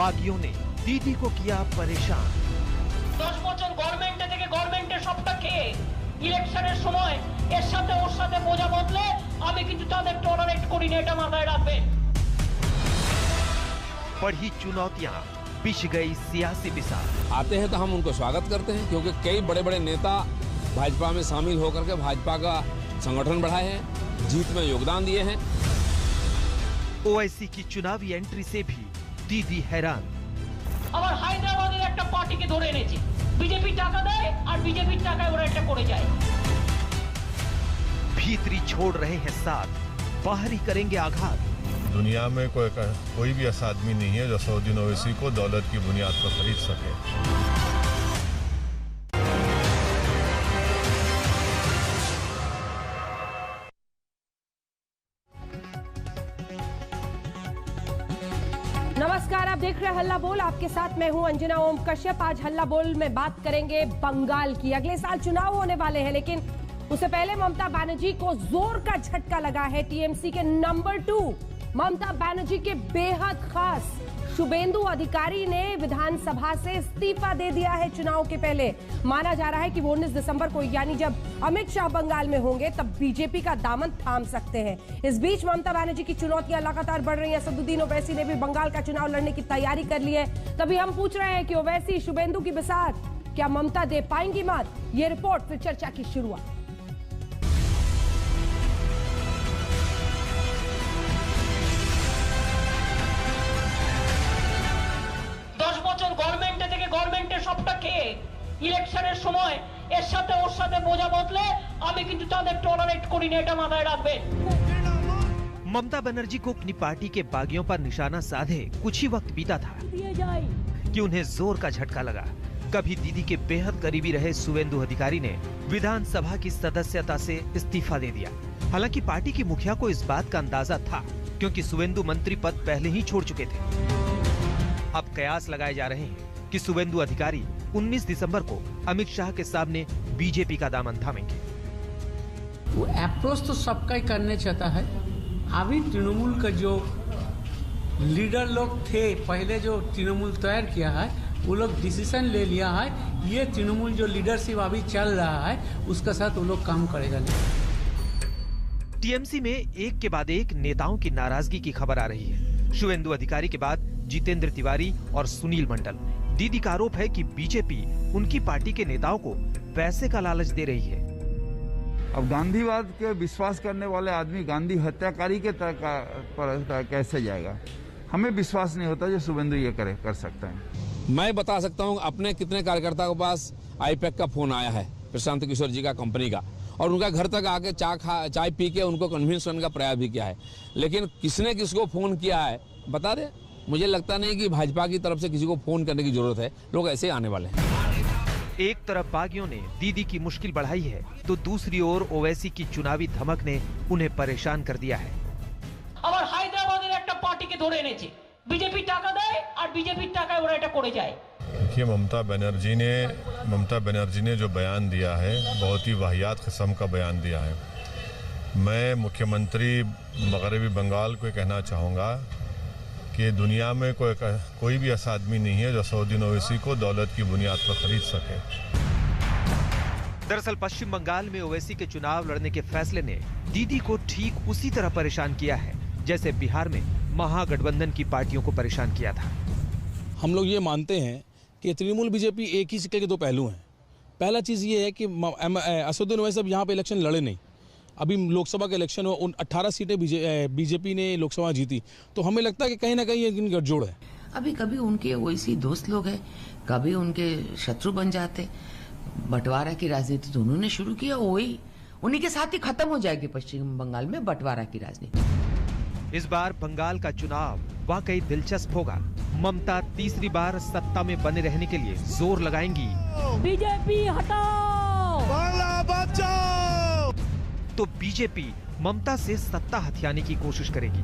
बागियों ने दीदी को किया परेशान। 10 বছর গভর্নমেন্টে থেকে গভর্নমেন্টের সবটা খেয়ে ইলেকশনের সময় এর সাথে ওর সাথে বোঝা বদলে আমি কিন্তু তাদের টলারেট করি না, এটা মাথায় রাখবেন। बढ़ी चुनौतियां, बिछ गई सियासी बिसात। आते हैं तो हम उनको स्वागत करते हैं, क्योंकि कई बड़े बड़े नेता भाजपा में शामिल होकर के भाजपा का संगठन बढ़ाए हैं, जीत में योगदान दिए हैं। ओवैसी की चुनावी एंट्री से भी दीदी हैरान। আমার হায়দ্রাবাদের একটা পার্টিকে ধরে এনেছে, বিজেপি টাকা দেয় আর বিজেপির টাকায় ওরা এটা করে যায়। भीतरी छोड़ रहे हैं साथ, बाहरी करेंगे आघात। दुनिया में कोई भी ऐसा आदमी नहीं है जो असदुद्दीन ओवैसी को दौलत की बुनियाद पर खरीद सके। नमस्कार, आप देख रहे हैं हल्ला बोल। आपके साथ मैं हूं अंजना ओम कश्यप। आज हल्ला बोल में बात करेंगे बंगाल की। अगले साल चुनाव होने वाले हैं, लेकिन उससे पहले ममता बनर्जी को जोर का झटका लगा है। टीएमसी के नंबर 2 ममता बनर्जी के बेहद खास शुभेंदु अधिकारी ने विधानसभा से इस्तीफा दे दिया है चुनाव के पहले। माना जा रहा है कि 19 दिसंबर को, यानी जब अमित शाह बंगाल में होंगे, तब बीजेपी का दामन थाम सकते हैं। इस बीच ममता बनर्जी की चुनौतियां लगातार बढ़ रही हैं। असदुद्दीन ओवैसी ने भी बंगाल का चुनाव लड़ने की तैयारी कर ली है। तभी हम पूछ रहे हैं कि ओवैसी शुभेंदु की बिसात क्या ममता दे पाएंगी मात? ये रिपोर्ट, फिर चर्चा की शुरुआत। গভর্নমেন্টে থেকে গভর্নমেন্টের সবটা খেয়ে ইলেকশনের সময় এর সাথে ওর সাথে বোঝা বদলে আমি কিন্তু তাদের টলারেট করি না, এটা মাথায় রাখবেন। ममता बनर्जी को अपनी पार्टी के बागियों पर निशाना साधे कुछ ही वक्त बीता था कि उन्हें जोर का झटका लगा। कभी दीदी के बेहद करीबी रहे शुभेंदु अधिकारी ने विधानसभा की सदस्यता से इस्तीफा दे दिया। हालांकि पार्टी की मुखिया को इस बात का अंदाजा था, क्योंकि शुभेंदु मंत्री पद पहले ही छोड़ चुके थे। अब कयास लगाए जा रहे हैं कि शुभेंदु अधिकारी 19 दिसंबर को अमित शाह के सामने बीजेपी का दामन थामेंगे। वो अप्रोच तो सबका ही करने चाहता है। अभी तृणमूल का जो लीडर लोग थे, पहले जो तृणमूल तैयार किया है, वो लोग डिसीजन ले लिया है। ये तृणमूल जो लीडरशिप अभी चल रहा है, उसके साथ वो लोग काम करेगा नहीं। टीएमसी में एक के बाद एक नेताओं की नाराजगी की खबर आ रही है। शुभेंदु अधिकारी के बाद जितेंद्र तिवारी और सुनील मंडल। दीदी का आरोप है कि बीजेपी उनकी पार्टी के नेताओं को पैसे का लालच दे रही है। अब गांधीवाद के विश्वास करने वाले आदमी गांधी हत्याकारी के पर कैसे जाएगा? हमें विश्वास नहीं होता जो शुभेंदु ये कर सकता है। मैं बता सकता हूँ, अपने कितने कार्यकर्ता के पास आईपैक का फोन आया है, प्रशांत किशोर जी का कंपनी का, और उनका घर तक आके चाय पी के उनको कन्विंस करने का प्रयास भी किया है। लेकिन किसने किसको फोन किया है बता दे। मुझे लगता नहीं कि भाजपा की तरफ से किसी को फोन करने की जरूरत है। लोग ऐसे आने वाले हैं। एक तरफ बागियों ने दीदी की मुश्किल बढ़ाई है, तो दूसरी ओर ओवैसी की चुनावी धमक ने उन्हें परेशान कर दिया है। আমার হায়দ্রাবাদের একটা পার্টিকে ধরে এনেছে, বিজেপি টাকা দেয় আর বিজেপির টাকায় ওরা এটা করে যায়। देखिए, ममता बनर्जी ने जो बयान दिया है, बहुत ही वाहियात किस्म का बयान दिया है। मैं मुख्यमंत्री मगरबी बंगाल को कहना चाहूँगा कि दुनिया में कोई भी ऐसा आदमी नहीं है जो असदुद्दीन ओवैसी को दौलत की बुनियाद पर खरीद सके। दरअसल पश्चिम बंगाल में ओवैसी के चुनाव लड़ने के फैसले ने दीदी को ठीक उसी तरह परेशान किया है जैसे बिहार में महागठबंधन की पार्टियों को परेशान किया था। हम लोग ये मानते हैं कि तृणमूल बीजेपी एक ही सिक्के के दो पहलू हैं। पहला चीज़ ये है कि असदुद्दीन ओवैसी अब यहाँ पे इलेक्शन लड़े नहीं। अभी लोकसभा के इलेक्शन में उन 18 सीटें बीजेपी ने लोकसभा जीती, तो हमें लगता है कि कहीं ना कहीं इनकी गठजोड़ है। अभी कभी उनके वैसी दोस्त लोग हैं, कभी उनके शत्रु बन जाते। बंटवारा की राजनीति तो उन्होंने शुरू किया, वही उन्हीं के साथ ही खत्म हो जाएगी पश्चिम बंगाल में बंटवारा की राजनीति। इस बार बंगाल का चुनाव वाकई दिलचस्प होगा। ममता तीसरी बार सत्ता में बने रहने के लिए जोर लगाएंगी। बीजेपी हटाओ, बांग्ला बचाओ। तो बीजेपी ममता से सत्ता हथियाने की कोशिश करेगी।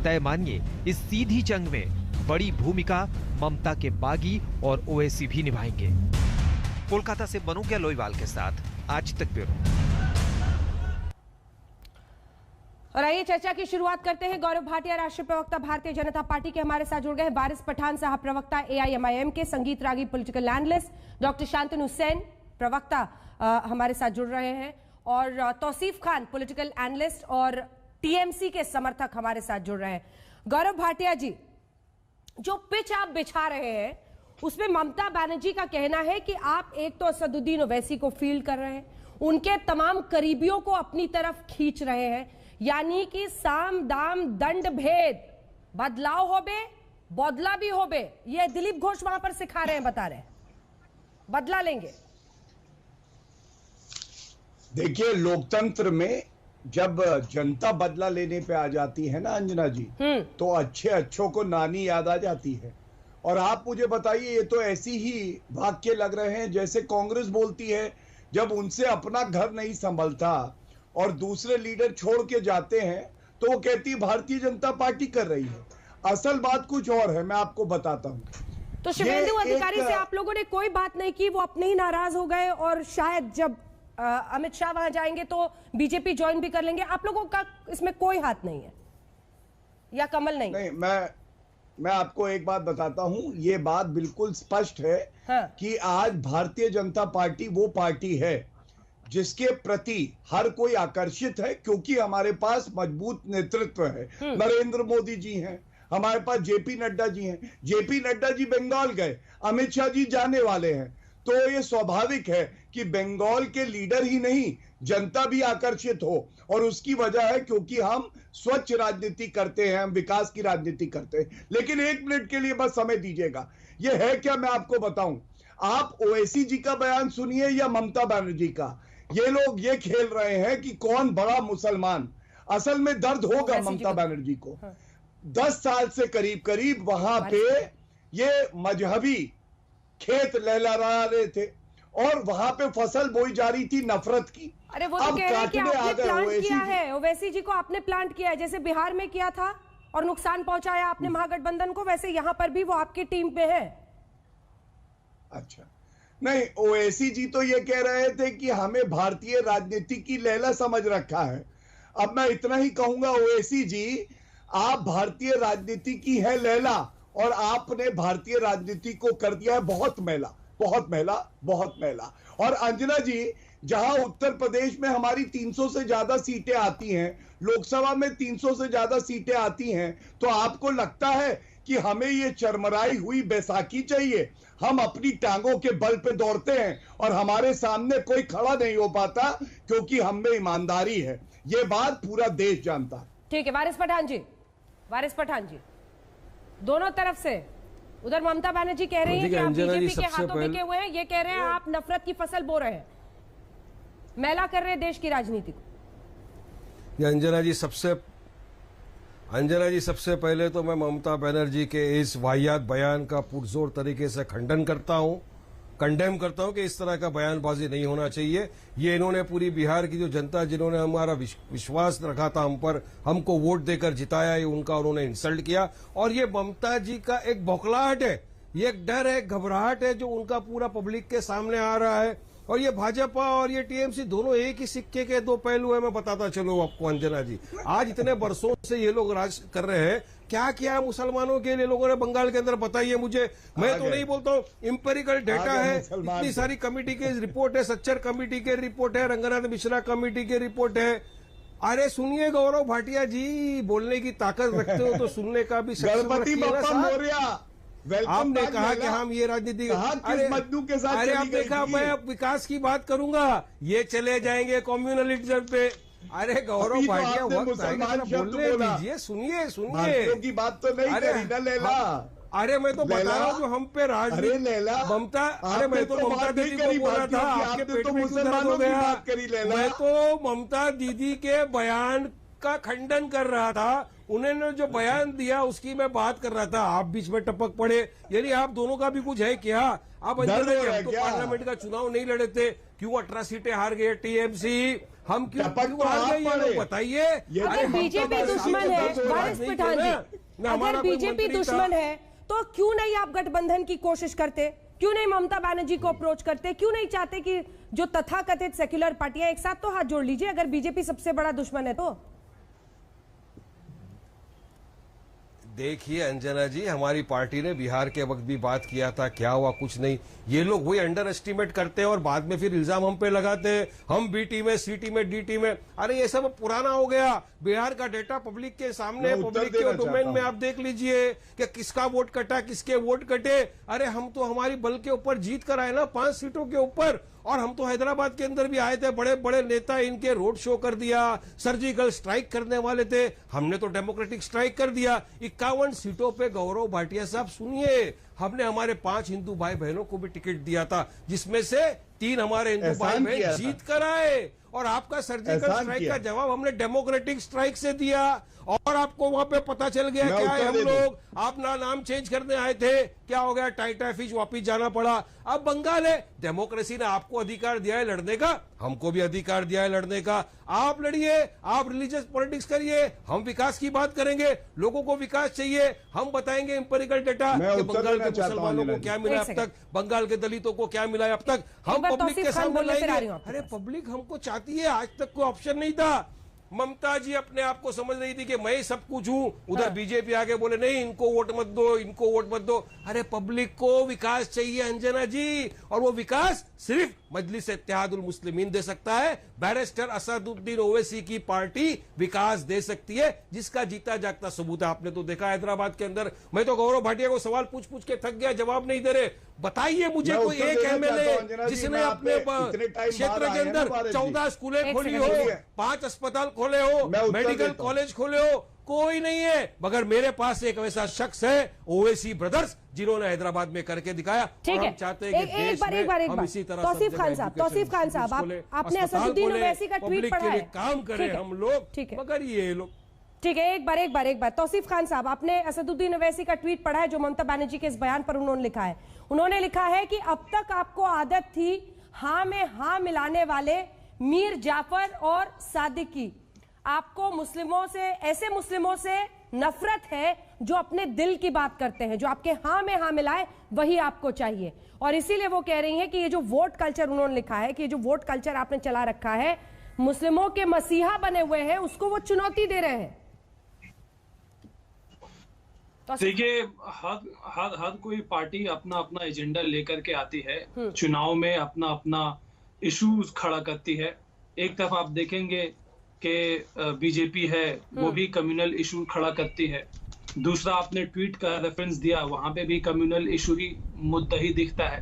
तय मानिए, इस सीधी जंग में बड़ी भूमिका ममता के बागी और ओवैसी भी निभाएंगे। कोलकाता से मनोज लोईवाल के साथ आज तक ब्यूरो। और आइए चर्चा की शुरुआत करते हैं। गौरव भाटिया, राष्ट्रीय प्रवक्ता भारतीय जनता पार्टी के हमारे साथ जुड़ गए। वारिस पठान साहब, प्रवक्ता AIMIM के। Sangeet Ragi, political analyst. Doctor Shantanu Hussain, प्रवक्ता, हमारे साथ जुड़ रहे हैं। और तौसीफ खान, पॉलिटिकल एनालिस्ट और TMC के समर्थक हमारे साथ जुड़ रहे हैं। गौरव भाटिया जी, जो पिच आप बिछा रहे हैं उसमें ममता बनर्जी का कहना है कि आप एक तो असदुद्दीन ओवैसी को फील्ड कर रहे हैं, उनके तमाम करीबियों को अपनी तरफ खींच रहे हैं, यानी कि साम दाम दंड भेद, बदलाव होबे बदला भी होबे, ये दिलीप घोष वहां पर सिखा रहे हैं, बता रहे हैं बदला लेंगे। देखिए, लोकतंत्र में जब जनता बदला लेने पे आ जाती है ना अंजना जी, तो अच्छे अच्छों को नानी याद आ जाती है। और आप मुझे बताइए, ये तो ऐसी ही वाक्य लग रहे हैं जैसे कांग्रेस बोलती है जब उनसे अपना घर नहीं संभलता और दूसरे लीडर छोड़ के जाते हैं तो वो कहती है भारतीय जनता पार्टी कर रही है। असल बात कुछ और है, मैं आपको बताता हूं। तो शुभेंदु अधिकारी से आप लोगों ने कोई बात नहीं की, वो अपने ही नाराज हो गए और शायद जब अमित शाह वहां जाएंगे तो बीजेपी ज्वाइन भी कर लेंगे। आप लोगों का इसमें कोई हाथ नहीं है या कमल नहीं? नहीं, मैं आपको एक बात बताता हूं, ये बात बिल्कुल स्पष्ट है। हाँ। कि आज भारतीय जनता पार्टी वो पार्टी है जिसके प्रति हर कोई आकर्षित है, क्योंकि हमारे पास मजबूत नेतृत्व है। नरेंद्र मोदी जी हैं, हमारे पास JP नड्डा जी हैं। JP नड्डा जी बंगाल गए, अमित शाह जी जाने वाले हैं, तो ये स्वाभाविक है कि बंगाल के लीडर ही नहीं, जनता भी आकर्षित हो। और उसकी वजह है क्योंकि हम स्वच्छ राजनीति करते हैं, हम विकास की राजनीति करते हैं। लेकिन एक मिनट के लिए बस समय दीजिएगा, ये है क्या मैं आपको बताऊं। आप ओवैसी जी का बयान सुनिए या ममता बनर्जी का, ये लोग ये खेल रहे हैं कि कौन बड़ा मुसलमान। असल में दर्द होगा ममता बनर्जी को। 10 साल से करीब करीब वहां पे ये मजहबी खेत लहलहा रहे थे और वहां पे फसल बोई जा रही थी नफरत की। अरे वो तो कह रहे हैं कि आपने प्लांट किया है, ओवैसी जी को आपने प्लांट किया है, जैसे बिहार में किया था और नुकसान पहुंचाया आपने महागठबंधन को, वैसे यहां पर भी वो आपकी टीम पे है। अच्छा, नहीं, ओवैसी जी तो ये कह रहे थे कि हमें भारतीय राजनीति की लैला समझ रखा है। अब मैं इतना ही कहूंगा, ओवैसी जी आप भारतीय राजनीति की है लैला और आपने भारतीय राजनीति को कर दिया है बहुत मैला, बहुत मैला, बहुत मैला। और अंजना जी, जहां उत्तर प्रदेश में हमारी 300 से ज्यादा सीटें आती हैं, लोकसभा में 300 से ज्यादा सीटें आती हैं, तो आपको लगता है कि हमें ये चरमराई हुई बैसाखी चाहिए? हम अपनी टांगों के बल पे दौड़ते हैं और हमारे सामने कोई खड़ा नहीं हो पाता क्योंकि हम में ईमानदारी है। ये बात पूरा देश जानता है। ठीक है, वारिस पठान जी, दोनों तरफ से, उधर ममता बनर्जी कह रही है कि आप बीजेपी के हाथों बिके हुए हैं, ये कह रहे हैं आप नफरत की फसल बो रहे हैं, मैला कर रहे हैं देश की राजनीति को। अंजना जी, सबसे पहले तो मैं ममता बनर्जी के इस वाहियात बयान का पुरजोर तरीके से खंडन करता हूं, कंडेम करता हूं कि इस तरह का बयानबाजी नहीं होना चाहिए। ये इन्होंने पूरी बिहार की जो जनता जिन्होंने हमारा विश्वास रखा था हम पर, हमको वोट देकर जिताया, ये उनका उन्होंने इंसल्ट किया। और ये ममता जी का एक बौखलाहट है, ये एक डर है, घबराहट है जो उनका पूरा पब्लिक के सामने आ रहा है। और ये भाजपा और ये TMC दोनों एक ही सिक्के के दो पहलू है। मैं बताता चलूं आपको अंजना जी, आज इतने बरसों से ये लोग राज कर रहे हैं, क्या किया मुसलमानों के लिए लोगों ने बंगाल के अंदर, बताइए मुझे। मैं तो नहीं बोलता हूँ, इंपेरिकल डेटा है, इतनी सारी कमेटी की रिपोर्ट है, सच्चर कमेटी की रिपोर्ट है, रंगनाथ मिश्रा कमेटी की रिपोर्ट है। अरे सुनिए गौरव भाटिया जी, बोलने की ताकत रखते हो तो सुनने का भी आपने कहा कि हम ये राजनीति, अरे आपने कहा मैं अब विकास की बात करूंगा, ये चले जाएंगे कम्युनलिज्म पे। अरे गौरव भाटिया, बोलने दीजिए, सुनिए की बात तो नहीं करी ना लैला। अरे मैं तो बता रहा हूँ जो हम पे राजनीति ममता, अरे मैं तो ममता दीदी को बोल रहा था, आपके पेट में क्यों दर्द हो गया? मैं तो ममता दीदी के बयान का खंडन कर रहा था, उन्होंने जो बयान दिया उसकी मैं बात कर रहा था, आप बीच में टपक पड़े। यानी आप दोनों का भी कुछ है क्या? आप हम तो पार्लियामेंट का चुनाव नहीं लड़े थे, क्यों 18 सीटें हार गए TMC? हम क्यों हार गए ये लोग बताइए। अगर बीजेपी दुश्मन है, वारिस पठान जी, अगर बीजेपी दुश्मन है तो क्यों नहीं आप गठबंधन की कोशिश करते? क्यों नहीं ममता बनर्जी को अप्रोच करते? क्यों नहीं चाहते कि जो तथाकथित सेक्युलर पार्टियां एक साथ तो हाथ जोड़ लीजिए, अगर बीजेपी सबसे बड़ा दुश्मन है तो? देखिए अंजना जी, हमारी पार्टी ने बिहार के वक्त भी बात किया था, क्या हुआ? कुछ नहीं। ये लोग वही अंडर एस्टिमेट करते हैं और बाद में फिर इल्जाम हम पे लगाते हैं, हम बी टीम में, सी टीम में, डी टीम में। अरे ये सब पुराना हो गया। बिहार का डेटा पब्लिक के सामने, पब्लिक के डोमेन में आप देख लीजिए कि किसका वोट कटा, किसके वोट कटे। अरे हम तो हमारी बल के ऊपर जीत कर आए ना 5 सीटों के ऊपर, और हम तो हैदराबाद के अंदर भी आए थे, बड़े बड़े नेता इनके रोड शो कर दिया, सर्जिकल स्ट्राइक करने वाले थे, हमने तो डेमोक्रेटिक स्ट्राइक कर दिया। 51 सीटों पे गौरव भाटिया साहब सुनिए, हमने हमारे 5 हिंदू भाई बहनों को भी टिकट दिया था, जिसमें से 3 हमारे हिंदू भाई बहन जीत कर आए, और आपका सर्जिकल स्ट्राइक का जवाब हमने डेमोक्रेटिक स्ट्राइक से दिया। और आपको वहां पे पता चल गया क्या है, हम लोग अपना नाम चेंज करने आए थे, क्या हो गया? टाइटा फिश वापिस जाना पड़ा। अब बंगाल है, डेमोक्रेसी ने आपको अधिकार दिया है लड़ने का, हमको भी अधिकार दिया है लड़ने का। आप लड़िए, आप रिलीजियस पॉलिटिक्स करिए, हम विकास की बात करेंगे। लोगों को विकास चाहिए, हम बताएंगे इंपेरिकल डेटा कि बंगाल के मुसलमानों को क्या मिला अब तक, बंगाल के दलितों को क्या मिला अब तक, हम पब्लिक के सामने लाएंगे। अरे पब्लिक हमको चाहती है, आज तक कोई ऑप्शन नहीं था। ममता जी अपने आप को समझ रही थी कि मैं ही सब कुछ हूं, उधर बीजेपी आगे बोले नहीं इनको वोट मत दो, इनको वोट मत दो। अरे पब्लिक को विकास चाहिए अंजना जी, और वो विकास सिर्फ मजलिस इत्तेहादुल मुस्लिमीन दे सकता है। बैरिस्टर असदुद्दीन ओवैसी की पार्टी विकास दे सकती है, जिसका जीता जागता सबूत है। आपने तो देखा हैदराबाद के अंदर, मैं तो गौरव भाटिया को सवाल पूछ पूछ के थक गया, जवाब नहीं दे रहे। बताइए मुझे कोई एक एमएलए जिसने अपने क्षेत्र के अंदर 14 स्कूलें खोली हो, 5 अस्पताल खोले हो, मेडिकल कॉलेज खोले हो, कोई नहीं है। मगर मेरे पास एक वैसा शख्स है, ओवैसी ब्रदर्स, जिन्होंने हैदराबाद में करके दिखाया। ठीक है, हम चाहते हैं कि देश में हम इसी तरह तौसीफ खान साहब, आपने असदुद्दीन ओवैसी का ट्वीट पढ़ा है, काम करें हम लोग, ठीक है, मगर ये लोग ठीक है। एक बार तौसीफ खान साहब, आपने असदुद्दीन ओवैसी का ट्वीट पढ़ा है जो ममता बनर्जी के इस बयान पर उन्होंने लिखा है। उन्होंने लिखा है कि अब तक आपको आदत थी हाँ में हाँ मिलाने वाले मीर जाफर और सादिक की, आपको मुस्लिमों से, ऐसे मुस्लिमों से नफरत है जो अपने दिल की बात करते हैं, जो आपके हाँ में हाँ मिलाए, वही आपको चाहिए। और इसीलिए वो कह रही हैं कि ये जो वोट कल्चर, उन्होंने लिखा है कि ये जो वोट कल्चर आपने चला रखा है, मुस्लिमों के मसीहा बने हुए हैं, उसको वो चुनौती दे रहे हैं। देखिए, हर कोई पार्टी अपना अपना एजेंडा लेकर के आती है, चुनाव में अपना अपना इश्यूज खड़ा करती है। एक तरफ आप देखेंगे कि बीजेपी है, वो भी कम्युनल इशू खड़ा करती है। दूसरा, आपने ट्वीट का रेफरेंस दिया, वहां पे भी कम्युनल इशू ही मुद्दा ही दिखता है।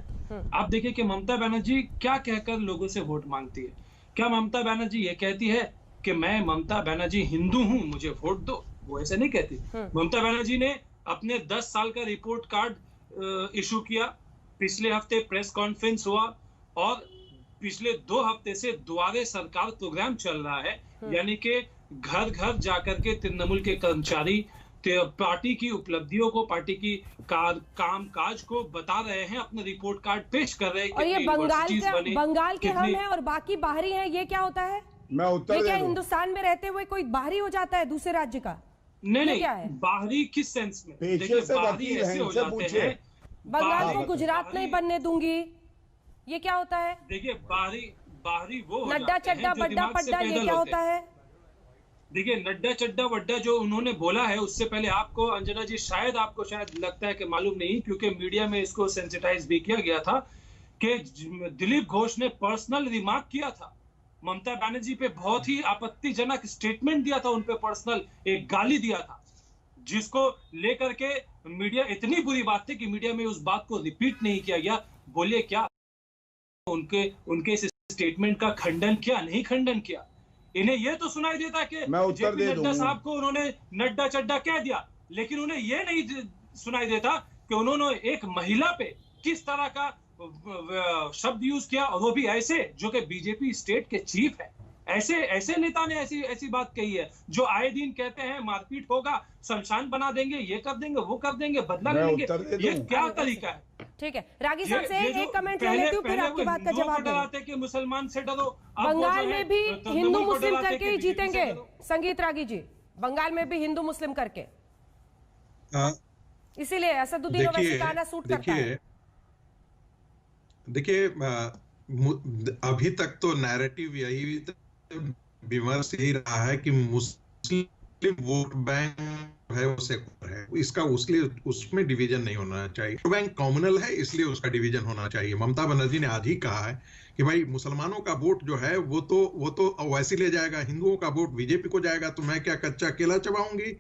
आप देखिए कि ममता बनर्जी क्या कहकर लोगों से वोट मांगती है। क्या ममता बनर्जी ये कहती है कि मैं ममता बनर्जी हिंदू हूं, मुझे वोट दो? वो ऐसे नहीं कहती। ममता बनर्जी ने अपने 10 साल का रिपोर्ट कार्ड इशू किया, पिछले हफ्ते प्रेस कॉन्फ्रेंस हुआ, और पिछले 2 हफ्ते से द्वारे सरकार प्रोग्राम चल रहा है, यानी कि घर घर जाकर के तृणमूल के कर्मचारी पार्टी की उपलब्धियों को, पार्टी की काम काज को बता रहे हैं, अपना रिपोर्ट कार्ड पेश कर रहे हैं। और ये बंगाल के हम हैं और बाकी बाहरी हैं, ये क्या होता है? मैं उत्तर क्या हिंदुस्तान में रहते हुए कोई बाहरी हो जाता है दूसरे राज्य का? नहीं, बाहरी किस सेंस में? देखिए, बाहरी ऐसे हो जाते हैं, बंगाल को गुजरात नहीं बनने दूंगी, ये क्या होता है? देखिए, बाहरी वो नड्डा चड्डा बड्डा पड्डा, ये क्या होता है? देखिए, नड्डा चड्डा वड्डा जो उन्होंने बोला है, उससे पहले आपको अंजना जी शायद लगता है कि मालूम नहीं, क्योंकि मीडिया में इसको सेंसिटाइज भी किया गया था कि दिलीप घोष ने पर्सनल रिमार्क किया था ममता बनर्जी पे, बहुत ही आपत्तिजनक स्टेटमेंट दिया था उन पे, पर्सनल एक गाली दिया था, जिसको लेकर के मीडिया, इतनी बुरी बात थी कि मीडिया में उस बात को रिपीट नहीं किया गया। बोलिए क्या उनके इस स्टेटमेंट का खंडन किया? नहीं खंडन किया। इन्हें यह तो सुनाई देता कि जेपी नड्डा साहब को उन्होंने नड्डा चड्डा कह दिया, लेकिन उन्हें यह नहीं सुनाई देता कि उन्होंने एक महिला पे किस तरह का शब्द यूज किया, और वो भी ऐसे जो कि बीजेपी स्टेट के चीफ है। ऐसे नेता ने ऐसी बात कही है, जो आए दिन कहते हैं मारपीट होगा, शमशान बना देंगे, ये कर देंगे, वो कर देंगे, बदला लेंगे। ये क्या तरीका है? ठीक है, रागी साहब से एक कमेंट ले लेती हूं, फिर आपकी बात का जवाब डराते कि मुसलमान से डरो। बंगाल में भी हिंदू मुस्लिम करके ही जीतेंगे संगीत रागी जी, बंगाल में भी हिंदू मुस्लिम करके, इसीलिए असदुद्दीन ओवैसी का आना सूट करता है। देखिए, अभी तक तो नैरेटिव यही विमर्श यही रहा है कि मुस्लिम वोट बैंक है वो सेकुलर है, इसका उसमें डिवीजन नहीं होना चाहिए। वोट बैंक कॉमनल है, इसलिए उसका डिवीजन होना चाहिए। ममता बनर्जी ने आज ही कहा है कि भाई मुसलमानों का वोट जो है वो तो ओवैसी ले जाएगा, हिंदुओं का वोट बीजेपी को जाएगा, तो मैं क्या कच्चा केला चबाऊंगी।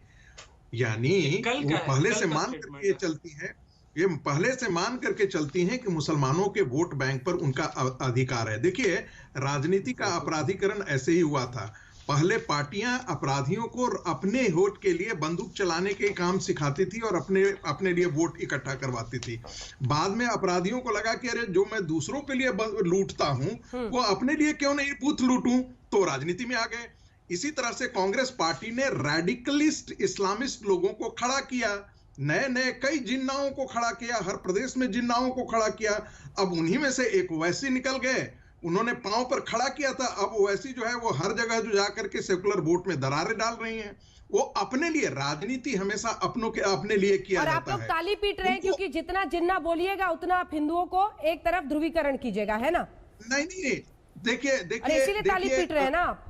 यानी वो पहले से मान करके ये चलती है, ये पहले से मान करके चलती हैं कि मुसलमानों के वोट बैंक पर उनका अधिकार है। देखिए, राजनीति का अपराधीकरण ऐसे ही हुआ था। पहले पार्टियां अपराधियों को अपने वोट के लिए बंदूक चलाने के काम सिखाती थी और अपने लिए वोट इकट्ठा करवाती थी। बाद में अपराधियों को लगा कि अरे जो मैं दूसरों के लिए लूटता हूं वो अपने लिए क्यों नहीं बूथ लूटूं, तो राजनीति में आ गए। इसी तरह से कांग्रेस पार्टी ने रेडिकलिस्ट इस्लामिस्ट लोगों को खड़ा किया, नए कई जिन्नाओं को खड़ा किया, हर प्रदेश में जिन्नाओं को खड़ा किया। अब उन्हीं में से एक ओवैसी निकल गए, उन्होंने पांव पर खड़ा किया था। अब ओवैसी जो है वो हर जगह जो जाकर के सेकुलर वोट में दरारें डाल रही हैं। वो अपने लिए, राजनीति हमेशा अपने लिए किया जाता है। और आप लोग ताली पीट रहे हैं क्योंकि जितना जिन्ना बोलिएगा उतना आप हिंदुओं को एक तरफ ध्रुवीकरण कीजिएगा, है ना? नहीं, देखिए इसीलिए ताली पीट रहे हैं ना आप।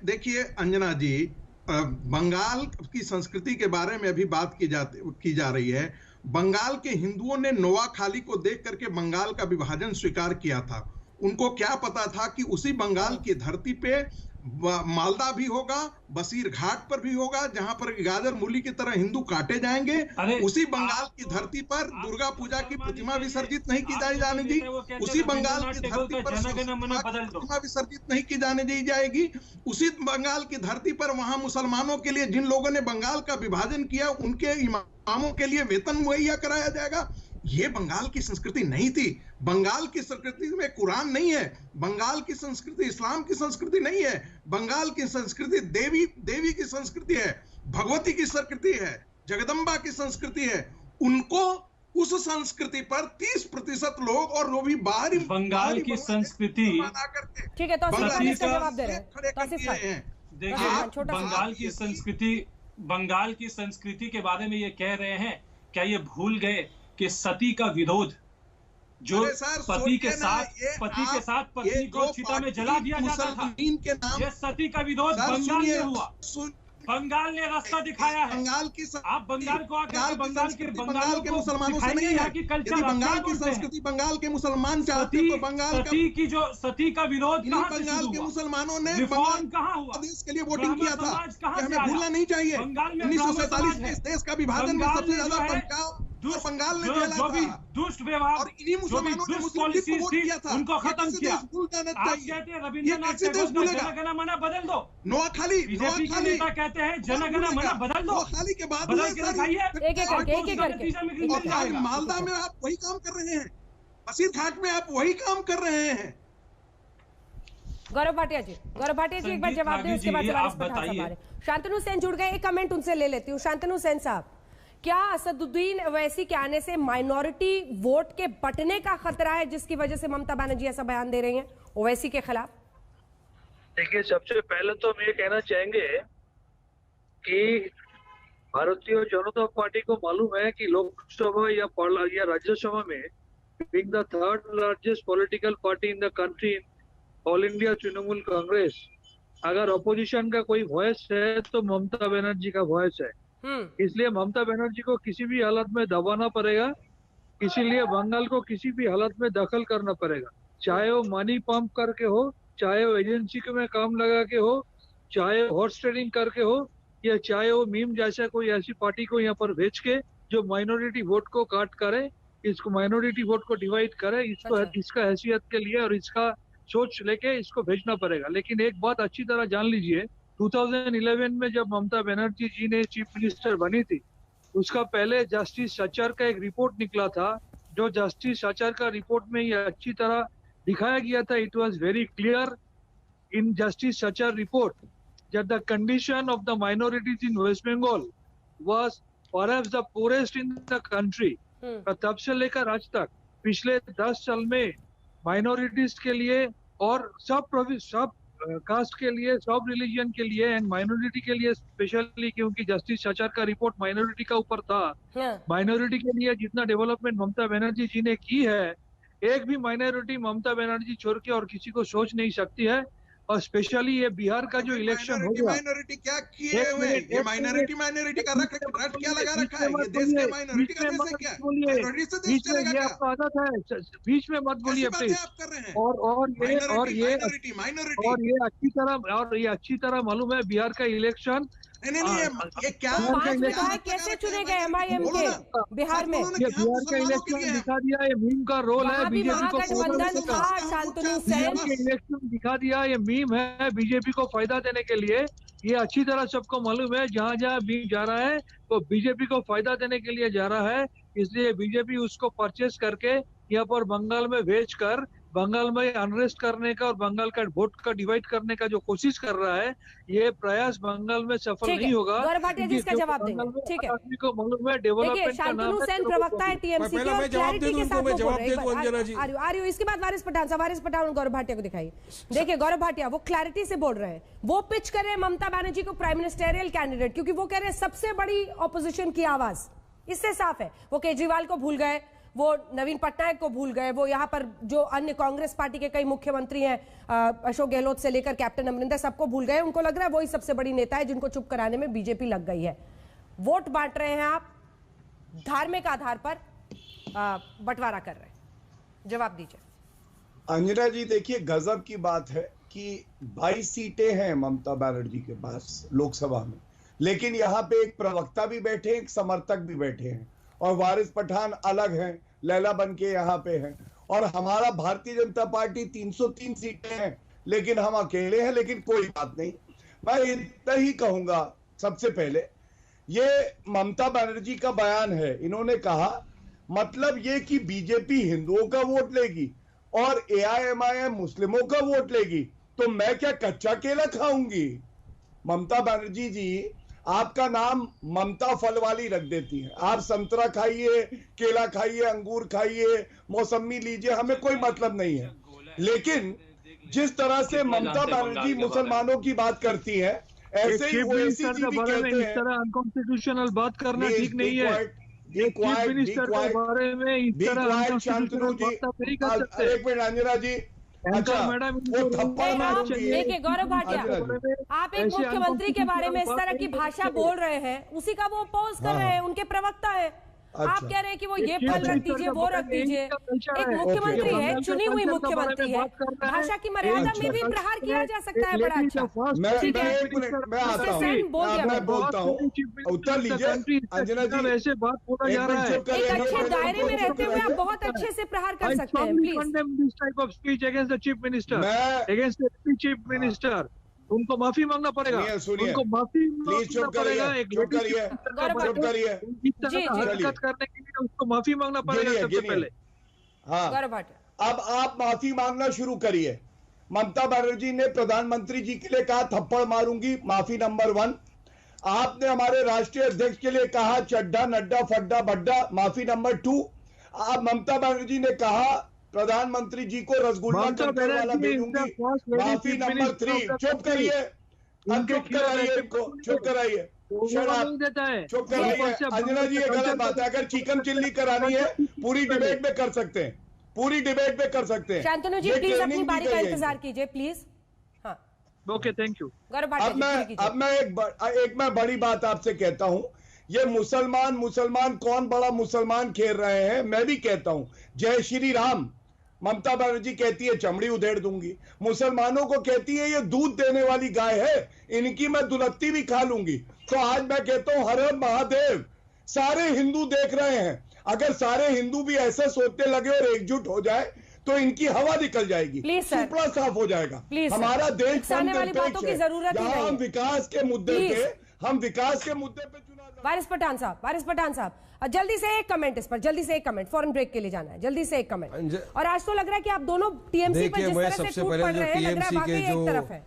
देखिए अंजना जी, बंगाल की संस्कृति के बारे में अभी बात की जा रही है। बंगाल के हिंदुओं ने नोआखाली को देख करके बंगाल का विभाजन स्वीकार किया था। उनको क्या पता था कि उसी बंगाल की धरती पे मालदा भी होगा, बसीर घाट पर भी होगा, जहां पर गाजर मूली की तरह हिंदू काटे जाएंगे। उसी बंगाल की धरती पर दुर्गा पूजा की प्रतिमा विसर्जित नहीं की जाने दी, उसी बंगाल की धरती पर प्रतिमा विसर्जित नहीं की जाने दी जाएगी। उसी बंगाल की धरती पर वहां मुसलमानों के लिए, जिन लोगों ने बंगाल का विभाजन किया, उनके इमामों के लिए वेतन मुहैया कराया जाएगा। ये बंगाल की संस्कृति नहीं थी। बंगाल की संस्कृति में कुरान नहीं है, बंगाल की संस्कृति इस्लाम की संस्कृति नहीं है। बंगाल की संस्कृति देवी की संस्कृति है, भगवती की संस्कृति है, जगदम्बा की संस्कृति है। उनको उस संस्कृति पर 30% लोग, और वो भी बाहरी बंगाल की संस्कृति, ठीक है, तो जवाब दे रहे हैं। देखिए, बंगाल की संस्कृति के बारे में ये कह रहे हैं, क्या ये भूल गए कि सती का विरोध, जो पति के साथ पत्नी को चिता में जला दिया जाता था, ये सती का विरोध बंगाल में हुआ। बंगाल ने रास्ता दिखाया है। आप बंगाल को आकर बंगाल के मुसलमानों से नहीं है कि कल्चर, बंगाल की संस्कृति, बंगाल के मुसलमान चाहते तो बंगाल सती का विरोध बंगाल के मुसलमानों ने कहाँ हुआ, देश के लिए वोटिंग किया था, हमें भूलना नहीं चाहिए। 1947 में इस देश का विभाजन में सबसे ज्यादा बंगाल ने जो भी दुष्ट व्यवहार और इन्हीं मुसलमानों ने मुस्लिम लीग को वोट किया था, उनको खत्म किया। आप कहते हैं रविंद्रनाथ टैगोर ने जनगण मन बदल दो, नोआखाली नेता कहते हैं जनगण मन बदल दो, नोआखाली के बाद एक एक करके मालदा में आप वही काम कर रहे हैं, बसीर घाट में आप वही काम कर रहे हैं। गौरव भाटिया जी एक बार जवाब दें, उसके बाद शांतनु सेन जुड़ गए, एक कमेंट उनसे ले लेती हूँ। शांतनु सेन साहब, क्या असदुद्दीन ओवैसी के आने से माइनॉरिटी वोट के बंटने का खतरा है, जिसकी वजह से ममता बनर्जी ऐसा बयान दे रही हैं ओवैसी के खिलाफ? देखिए, सबसे पहले तो हम ये कहना चाहेंगे कि भारतीय जनता पार्टी को मालूम है कि लोकसभा या राज्यसभा में being the third largest political party in the country, all India Trinamool Congress, अगर अपोजिशन का कोई वॉइस है तो ममता बनर्जी का वॉइस है। इसलिए ममता बनर्जी को किसी भी हालत में दबाना पड़ेगा, इसीलिए बंगाल को किसी भी हालत में दखल करना पड़ेगा, चाहे वो मनी पंप करके हो, चाहे वो एजेंसी में काम लगा के हो, चाहे हॉर्स ट्रेडिंग करके हो, या चाहे वो मीम जैसा कोई ऐसी पार्टी को यहाँ पर भेज के जो माइनॉरिटी वोट को काट करे, इसको माइनॉरिटी वोट को डिवाइड करे, इसको इसका हैसियत के लिए और इसका सोच लेके इसको भेजना पड़ेगा। लेकिन एक बात अच्छी तरह जान लीजिए, 2011 में जब ममता बनर्जी जी ने चीफ मिनिस्टर बनी थी, उसका पहले जस्टिस सचार का एक रिपोर्ट निकला था, जो जस्टिस सचार का रिपोर्ट में ये अच्छी तरह दिखाया गया था। It was very clear in justice सचार report that the condition of the minorities in West Bengal was perhaps the poorest in the country। तब से लेकर आज तक पिछले 10 साल में माइनॉरिटीज के लिए और सब कास्ट के लिए, सब रिलीजन के लिए एंड माइनॉरिटी के लिए स्पेशली, क्योंकि जस्टिस सचार का रिपोर्ट माइनॉरिटी का ऊपर था, माइनॉरिटी के लिए जितना डेवलपमेंट ममता बनर्जी जी ने की है, एक भी माइनॉरिटी ममता बनर्जी छोड़ के और किसी को सोच नहीं सकती है। और स्पेशली ये बिहार का जो इलेक्शन हो गया, माइनॉरिटी क्या किए हुए हैं? ये माइनॉरिटी का रट क्या लगा रखा है? ये देश के माइनॉरिटी का देश है क्या? माइनॉरिटी से देश चलेगा क्या? आपको आदत है, बीच में मत बोलिए प्लीज। आप कर रहे हैं और ये अच्छी तरह मालूम है बिहार का इलेक्शन नहीं ये क्या कैसे चुने गए एमआईएम के बिहार में? ये बिहार का इलेक्शन दिखा दिया, ये मीम का रोल है बीजेपी को। इलेक्शन दिखा दिया, ये मीम है बीजेपी को फायदा देने के लिए। ये अच्छी तरह सबको मालूम है, जहाँ जहाँ मीम जा रहा है वो बीजेपी को फायदा देने के लिए जा रहा है। इसलिए बीजेपी उसको परचेस करके यहाँ पर बंगाल में भेज कर बंगाल में अनरेस्ट करने का और बंगाल का वोट का डिवाइड करने का जो कोशिश कर रहा है, ये प्रयास बंगाल में सफल नहीं होगा। गौरव भाटिया जी इसका जवाब देंगे, ठीक है? आदमी को मालूम है डेवलपमेंट का नाम है। सेन प्रवक्ता है टीएमसी के, और क्लैरिटी के साथ जवाब दे दूं अंजना जी। आ रही हूं। इसके बाद वारिस पठान गौरव भाटिया को दिखाइए। देखिए गौरव भाटिया वो क्लैरिटी से बोल रहे हैं, वो पिच कर रहे हैं ममता बनर्जी को प्राइम मिनिस्टेरियल कैंडिडेट, क्योंकि वो कह रहे हैं सबसे बड़ी ऑपोजिशन की आवाज। इससे साफ है वो केजरीवाल को भूल गए, वो नवीन पटनायक को भूल गए, वो यहाँ पर जो अन्य कांग्रेस पार्टी के कई मुख्यमंत्री हैं, अशोक गहलोत से लेकर कैप्टन अमरिंदर, सबको भूल गए। उनको लग रहा है वही सबसे बड़ी नेता है जिनको चुप कराने में बीजेपी लग गई है। वोट बांट रहे हैं आप, धार्मिक आधार पर बंटवारा कर रहे हैं, जवाब दीजिए। अंजना जी देखिए, गजब की बात है कि 22 सीटें हैं ममता बनर्जी के पास लोकसभा में, लेकिन यहाँ पे एक प्रवक्ता भी बैठे, एक समर्थक भी बैठे हैं, और वारिस पठान अलग हैं, लैला बन के यहाँ पे हैं। और हमारा भारतीय जनता पार्टी 303 सीटें हैं, लेकिन हम अकेले हैं। लेकिन कोई बात नहीं, मैं इतना ही कहूंगा। सबसे पहले ये ममता बनर्जी का बयान है, इन्होंने कहा मतलब ये कि बीजेपी हिंदुओं का वोट लेगी और एआईएमआईएम मुस्लिमों का वोट लेगी, तो मैं क्या कच्चा केला खाऊंगी? ममता बनर्जी जी, आपका नाम ममता फल वाली रख देती है। आप संतरा खाइए, केला खाइए, अंगूर खाइए, मौसमी लीजिए, हमें कोई मतलब नहीं है। लेकिन जिस तरह से ममता बनर्जी मुसलमानों की बात करती है, ऐसे ही ओवैसी जी भी कहते हैं। इस तरह अनकॉन्स्टिट्यूशनल बात करना ठीक नहीं है। चीफ मिनिस्टर के बारे में इस तरह अनकॉन्स्टिट्यूशनल बात आप नहीं कर सकते। एक मिनट अंजना जी, अच्छा देखिए गौरव भाटिया, आप एक मुख्यमंत्री के बारे में इस तरह की भाषा बोल रहे हैं, उसी का वो अपोज कर रहे हैं, उनके प्रवक्ता है। आप कह रहे हैं कि वो ये फल रख दीजिए, वो रख दीजिए। एक मुख्यमंत्री है, चुनी हुई मुख्यमंत्री है, भाषा की मर्यादा में भी प्रहार किया जा सकता है। बड़ा अच्छा, मैं बोलता हूँ, उत्तर लीजिए अंजना जी। ऐसे बात बोला जा रहा है, एक अच्छे दायरे में रहते हुए आप बहुत अच्छे से प्रहार कर सकते हैं। Please chief minister, against chief minister, उनको माफी मांगना पड़ेगा, उनको माफी मांगना पड़ेगा। चुप करिए हरकत करने के लिए उसको माफी मांगना पड़ेगा सबसे पहले। हाँ, अब आप माफी मांगना शुरू करिए। ममता बनर्जी ने प्रधानमंत्री जी के लिए कहा थप्पड़ मारूंगी, माफी नंबर 1। आपने हमारे राष्ट्रीय अध्यक्ष के लिए कहा चड्ढा नड्डा फड्डा बड्डा, माफी नंबर 2। आप ममता बनर्जी ने कहा प्रधानमंत्री जी को रसगुल्ला करने वाला भेजूंगी, माफी नंबर 3। चुप करिए, चुप कराइए इनको, चुप कराइए, चुप कराइए। अंजना जी ये गलत बात है। अगर चिकन चिल्ली करानी है पूरी डिबेट में कर सकते हैं, पूरी डिबेट में कर सकते हैं। शांतनु जी प्लीज अपनी बारी का इंतजार कीजिए प्लीज। हाँ ओके, थैंक यू। अब मैं एक मैं बड़ी बात आपसे कहता हूं, ये मुसलमान कौन बड़ा मुसलमान खेल रहे हैं। मैं भी कहता हूं जय श्री राम। ममता बनर्जी कहती है चमड़ी उधेड़ दूंगी, मुसलमानों को कहती है ये दूध देने वाली गाय है, इनकी मैं दुलत्ती भी खा लूंगी। तो आज मैं कहता हूं हर हर महादेव। सारे हिंदू देख रहे हैं, अगर सारे हिंदू भी ऐसे सोचने लगे और एकजुट हो जाए तो इनकी हवा निकल जाएगी, सुपड़ा साफ हो जाएगा। हमारा देश हम विकास के मुद्दे पे वारिस पठान साहब जल्दी से एक कमेंट इस पर, जल्दी से एक कमेंट, फौरन ब्रेक के लिए जाना है, जल्दी से एक कमेंट। और आज तो लग रहा है कि आप दोनों टीएमसी पर जिस तरह से टूट पड़ रहे हैं, लग रहा है वाकई एक तरफ है।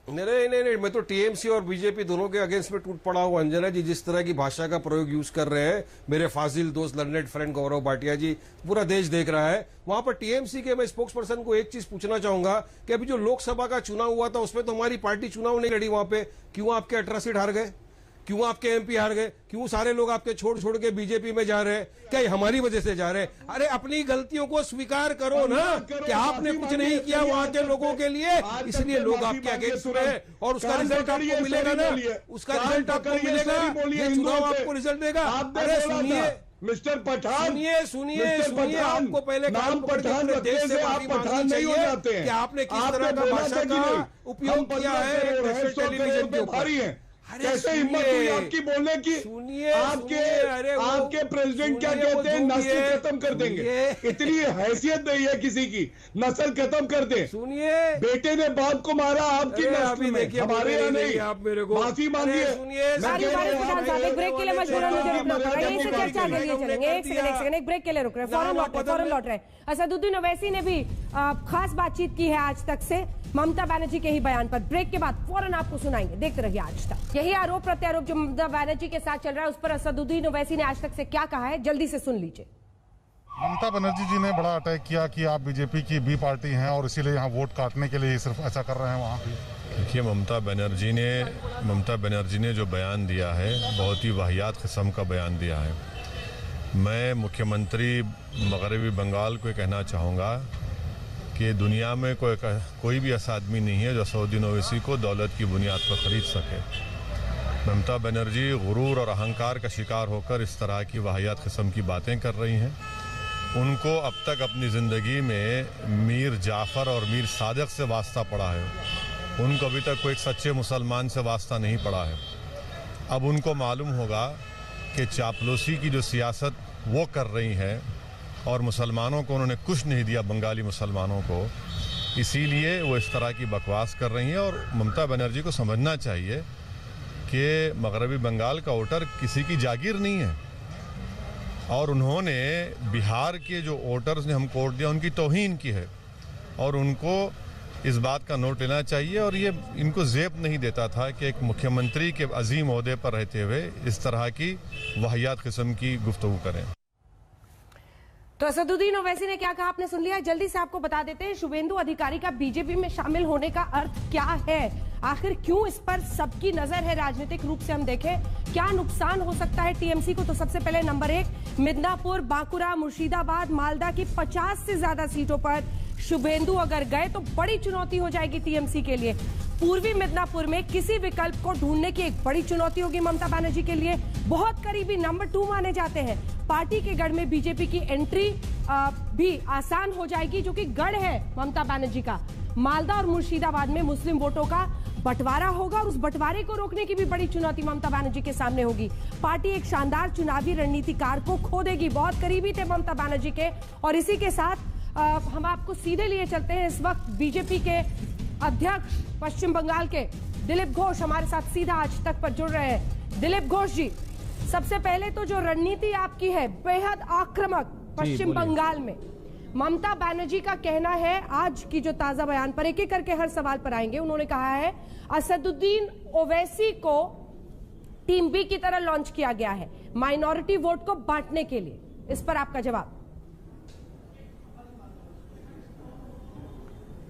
नहीं, मैं तो टीएमसी और बीजेपी दोनों के अगेंस्ट में टूट पड़ा हूं। अंजना जी जिस तरह की भाषा का प्रयोग यूज कर रहे हैं, मेरे फाजिल दोस्त लर्नेड फ्रेंड गौरव भाटिया जी, पूरा देश देख रहा है। वहां पर टीएमसी के मैं स्पोक्स पर्सन को एक चीज पूछना चाहूंगा कि अभी जो लोकसभा का चुनाव हुआ था उसमें तो हमारी पार्टी चुनाव नहीं लड़ी, वहां पे क्यों आपके 18 सीट हार गए? क्यों आपके एमपी हार गए, क्यों सारे लोग आपके छोड़ के बीजेपी में जा रहे हैं, क्या ये हमारी वजह से जा रहे हैं? अरे अपनी गलतियों को स्वीकार करो ना कि आपने कुछ नहीं किया वहां के लोगों के लिए, इसलिए लोग आपके अगेंस्ट हुए हैं और उसका रिजल्ट आपको मिलेगा ना, उसका रिजल्ट आपको मिलेगा, ये चुनाव आपको रिजल्ट देगा। अरे सुनिए मिस्टर पठान, सुनिए आपको पहले नाम पठान देश से आप पठान नहीं हो जाते हैं कि आपने किस तरह का भाषा का उपयोग किया है नेशनल टेलीविजन के ऊपर। कैसे हिम्मत हुई आपकी बोलने की? आपके प्रेसिडेंट क्या कहते हैं, नस्ल खत्म कर देंगे। इतनी हैसियत नहीं है किसी की, नस्ल खत्म कर दे। सुनिए, बेटे ने बाप को मारा आपकी नस्ल में, हमारे यहाँ नहीं। आप मेरे को माफी मांगिए। एक ब्रेक के लिए मजबूरन मुझे रुकना पड़ा, यहीं से चर्चा के लिए चलेंगे। एक सेकंड, एक ब्रेक के लिए रुक रहे हैं, फौरन लौट रहे हैं। असदुद्दीन ओवैसी ने भी खास बातचीत की है आज तक से ममता बनर्जी के ही बयान पर। ब्रेक के बाद फौरन आपको सुनाएंगे, देखते रहिए आज तक। यही आरोप प्रत्यारोप जो ममता बनर्जी के साथ चल रहा है, उस पर असदुद्दीन ओवैसी ने आज तक से क्या कहा है, जल्दी से सुन लीजिए। ममता बनर्जी जी ने बड़ा अटैक किया कि आप बीजेपी की बी पार्टी हैं और इसीलिए यहाँ वोट काटने के लिए सिर्फ ऐसा कर रहे हैं वहाँ पे। देखिए, ममता बनर्जी ने जो बयान दिया है, बहुत ही वाहियात किस्म का बयान दिया है। मैं मुख्यमंत्री मगरबी बंगाल को कहना चाहूँगा कि दुनिया में कोई भी ऐसा आदमी नहीं है जो असदुद्दीन ओवैसी को दौलत की बुनियाद पर खरीद सके। ममता बनर्जी गुरूर और अहंकार का शिकार होकर इस तरह की वाहियात किस्म की बातें कर रही हैं। उनको अब तक अपनी ज़िंदगी में मीर जाफ़र और मीर सादिक से वास्ता पड़ा है, उनको अभी तक कोई सच्चे मुसलमान से वास्ता नहीं पड़ा है। अब उनको मालूम होगा कि चापलूसी की जो सियासत वो कर रही है और मुसलमानों को उन्होंने कुछ नहीं दिया, बंगाली मुसलमानों को, इसीलिए वो इस तरह की बकवास कर रही हैं। और ममता बनर्जी को समझना चाहिए कि मगरबी बंगाल का वोटर किसी की जागीर नहीं है और उन्होंने बिहार के जो वोटर्स ने हमको वोट दिया उनकी तौहीन की है और उनको इस बात का नोट लेना चाहिए। और ये इनको ज़ेब नहीं देता था कि एक मुख्यमंत्री के अजीम ओहदे पर रहते हुए इस तरह की वाहियात किस्म की गुफ्तगू करें। तो असदुद्दीन ओवैसी ने क्या कहा आपने सुन लिया। जल्दी से आपको बता देते हैं शुभेंदु अधिकारी का बीजेपी में शामिल होने का अर्थ क्या है, आखिर क्यों इस पर सबकी नजर है। राजनीतिक रूप से हम देखें क्या नुकसान हो सकता है टीएमसी को, तो सबसे पहले नंबर 1 मिदनापुर, बांकुरा, मुर्शिदाबाद, मालदा की 50 से ज्यादा सीटों पर शुभेंदु अगर गए तो बड़ी चुनौती हो जाएगी टीएमसी के लिए। पूर्वी मिदनापुर में किसी विकल्प को ढूंढने की एक बड़ी चुनौती होगी ममता बनर्जी के लिए। बहुत करीबी नंबर 2 माने जाते हैं। पार्टी के गढ़ में बीजेपी की एंट्री भी आसान हो जाएगी, जो कि गढ़ है ममता बनर्जी का। मालदा और मुर्शिदाबाद में मुस्लिम वोटों का बंटवारा होगा और उस बंटवारे को रोकने की भी बड़ी चुनौती ममता बनर्जी के सामने होगी। पार्टी एक शानदार चुनावी रणनीतिकार को खो देगी। बहुत करीबी थे ममता बनर्जी के। और इसी के साथ हम आपको सीधे लिए चलते हैं। इस वक्त बीजेपी के अध्यक्ष पश्चिम बंगाल के दिलीप घोष हमारे साथ सीधा आज तक पर जुड़ रहे हैं। दिलीप घोष जी, सबसे पहले तो जो रणनीति आपकी है बेहद आक्रामक पश्चिम बंगाल में, ममता बनर्जी का कहना है, आज की जो ताजा बयान पर एक एक करके हर सवाल पर आएंगे, उन्होंने कहा है असदुद्दीन ओवैसी को टीम बी की तरह लॉन्च किया गया है माइनॉरिटी वोट को बांटने के लिए। इस पर आपका जवाब।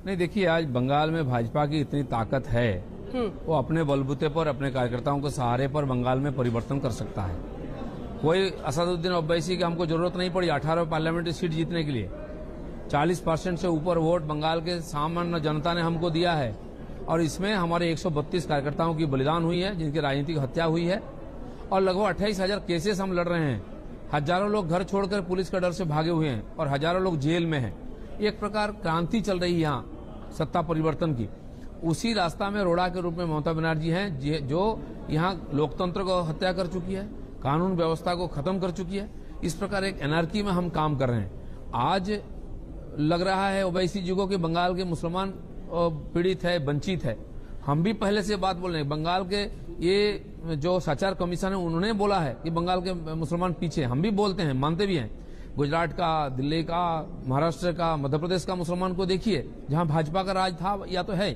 नहीं, देखिए, आज बंगाल में भाजपा की इतनी ताकत है, वो अपने बलबूते पर, अपने कार्यकर्ताओं के सहारे पर बंगाल में परिवर्तन कर सकता है। कोई असदुद्दीन ओवैसी की हमको जरूरत नहीं पड़ी 18 पार्लियामेंट्री सीट जीतने के लिए। 40% से ऊपर वोट बंगाल के सामान्य जनता ने हमको दिया है और इसमें हमारे 132 कार्यकर्ताओं की बलिदान हुई है, जिनकी राजनीतिक हत्या हुई है, और लगभग 28,000 केसेस हम लड़ रहे हैं। हजारों लोग घर छोड़कर पुलिस के डर से भागे हुए हैं और हजारों लोग जेल में हैं। एक प्रकार क्रांति चल रही है यहाँ सत्ता परिवर्तन की। उसी रास्ता में रोड़ा के रूप में ममता बनर्जी हैं, जो यहाँ लोकतंत्र को हत्या कर चुकी है, कानून व्यवस्था को खत्म कर चुकी है। इस प्रकार एक एनार्की में हम काम कर रहे हैं। आज लग रहा है ओवैसी जी को कि बंगाल के मुसलमान पीड़ित है, वंचित है। हम भी पहले से बात बोल रहे हैं। बंगाल के ये जो सचार कमीशन है, उन्होंने बोला है कि बंगाल के मुसलमान पीछे। हम भी बोलते हैं, मानते भी हैं। गुजरात का, दिल्ली का, महाराष्ट्र का, मध्य प्रदेश का मुसलमान को देखिए, जहां भाजपा का राज था या तो है।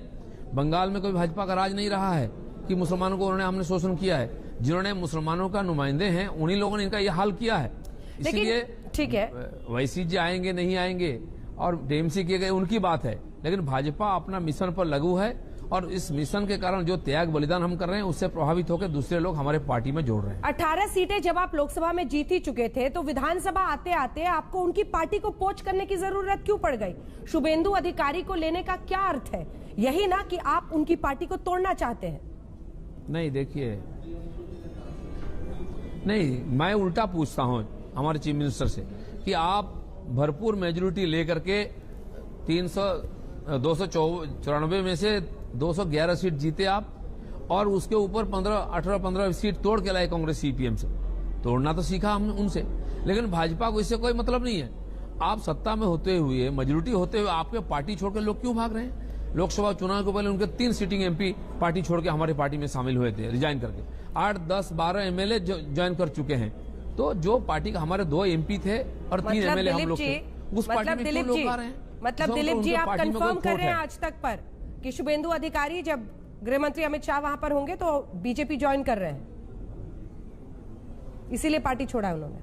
बंगाल में कोई भाजपा का राज नहीं रहा है कि मुसलमानों को उन्होंने हमने शोषण किया है। जिन्होंने मुसलमानों का नुमाइंदे हैं, उन्हीं लोगों ने इनका यह हाल किया है। इसलिए ठीक है, ओवैसी जी आएंगे नहीं आएंगे और टीएमसी किए गए उनकी बात है, लेकिन भाजपा अपना मिशन पर लगू है और इस मिशन के कारण जो त्याग बलिदान हम कर रहे हैं उससे प्रभावित होकर दूसरे लोग हमारे पार्टी में जोड़ रहे हैं। 18 सीटें जब आप लोकसभा में जीत ही चुके थे तो विधानसभा आते आते आपको उनकी पार्टी को पोच करने की जरूरत क्यों पड़ गई? शुभेंदु अधिकारी को लेने का क्या अर्थ है? यही ना कि आप उनकी पार्टी को तोड़ना चाहते हैं? नहीं, देखिए, नहीं, मैं उल्टा पूछता हूं हमारे चीफ मिनिस्टर से कि आप भरपूर मेजोरिटी लेकर के 294 में से 211 सीट जीते आप, और उसके ऊपर 18-15 सीट तोड़ के लाए कांग्रेस सीपीएम से। तोड़ना तो सीखा हमने उनसे, लेकिन भाजपा को इससे कोई मतलब नहीं है। आप सत्ता में होते हुए, मेजोरिटी होते हुए आपके पार्टी छोड़कर लोग क्यों भाग रहे हैं? लोकसभा चुनाव के पहले उनके 3 सिटिंग एमपी पार्टी छोड़ के हमारी पार्टी में शामिल हुए थे, रिजाइन करके। 8, 10, 12 एमएलए ज्वाइन कर चुके हैं। तो जो पार्टी का हमारे 2 एमपी थे और 3 एमएलए हम लोग थे, उस पार्टी में क्यों लोग आ रहे हैं? मतलब दिलीप जी, आप कंफर्म कर रहे हैं आज तक पर कि शुभेंदु अधिकारी जब गृह मंत्री अमित शाह वहां पर होंगे तो बीजेपी ज्वाइन कर रहे हैं, इसीलिए पार्टी छोड़ा है उन्होंने?